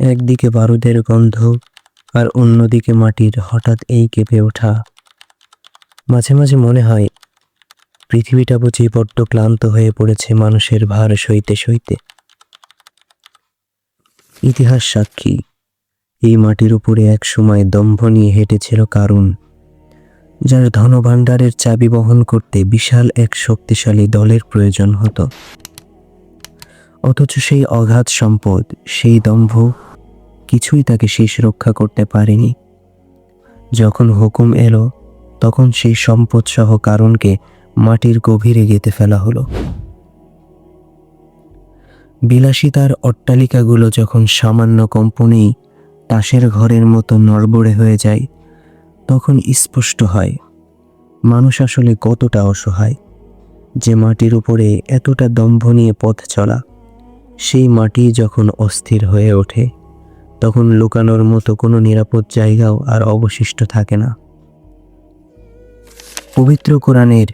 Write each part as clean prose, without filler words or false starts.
একদিকে বারুদের গন্ধ আর অন্যদিকে মাটির হঠাৎ এই কেঁপে ওঠা। মাঝে মাঝে মনে হয় পৃথিবীটা বুঝি বড্ড ক্লান্ত হয়ে পড়েছে মানুষের ভার সইতে সইতে। ইতিহাস সাক্ষী, এই মাটির উপরে এক সময় দম্ভ নিয়ে হেঁটেছিল কারুন, যার ধনভাণ্ডারের চাবি বহন করতে বিশাল এক শক্তিশালী দলের প্রয়োজন হতো। অথচ সেই অগাধ সম্পদ, সেই দম্ভ কিছুই তাকে শেষ রক্ষা করতে পারেনি। যখন হুকুম এলো, তখন সেই সম্পদ সহ কারুনকে মাটির গভীরে গেঁথে ফেলা হলো। বিলাসিতার অট্টালিকাগুলো যখন সামান্য কম্পনেই তাসের ঘরের মতো নড়বড়ে হয়ে যায়, তখন স্পষ্ট হয় মানুষ আসলে কতটা অসহায়। যে মাটির উপরে এতটা দম্ভ নিয়ে পথ চলা, সেই মাটি যখন অস্থির হয়ে ওঠে, তখন লুকানোর মতো কোনো নিরাপদ জায়গাও আর অবশিষ্ট থাকে না। পবিত্র কোরআনের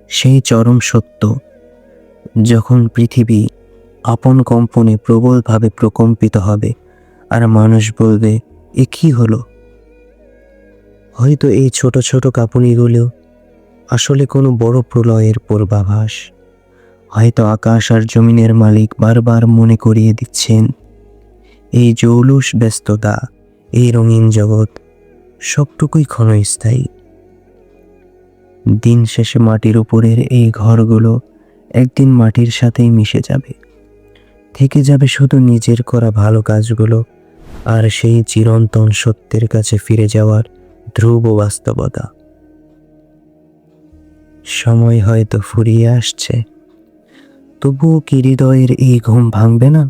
সেই চরম সত্য, যখন পৃথিবী আপন কম্পনে প্রবলভাবে প্রকম্পিত হবে আর মানুষ বলবে, এ কি হলো? হয়তো এই ছোট ছোট কাঁপুনিগুলো আসলে কোনো বড় প্রলয়ের পূর্বাভাস। হয়তো আকাশ আর জমিনের মালিক বারবার মনে করিয়ে দিচ্ছেন, এই জৌলুস ব্যস্ততা, এই রঙিন জগৎ সবটুকুই ক্ষণস্থায়ী। দিন শেষে মাটির উপরের এই ঘরগুলো একদিন মাটির সাথেই মিশে যাবে। থেকে যাবে শুধু নিজের করা ভালো কাজগুলো আর সেই চিরন্তন সত্যের কাছে ফিরে যাওয়ার ধ্রুব বাস্তবতা। সময় হয়তো ফুরিয়ে আসছে, তবুও কি হৃদয়ের এই ঘুম ভাঙবে না?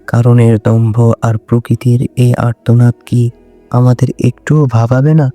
কারণের দম্ভ আর প্রকৃতির এই আর্তনাদ কি আমাদের একটুও ভাবাবে না?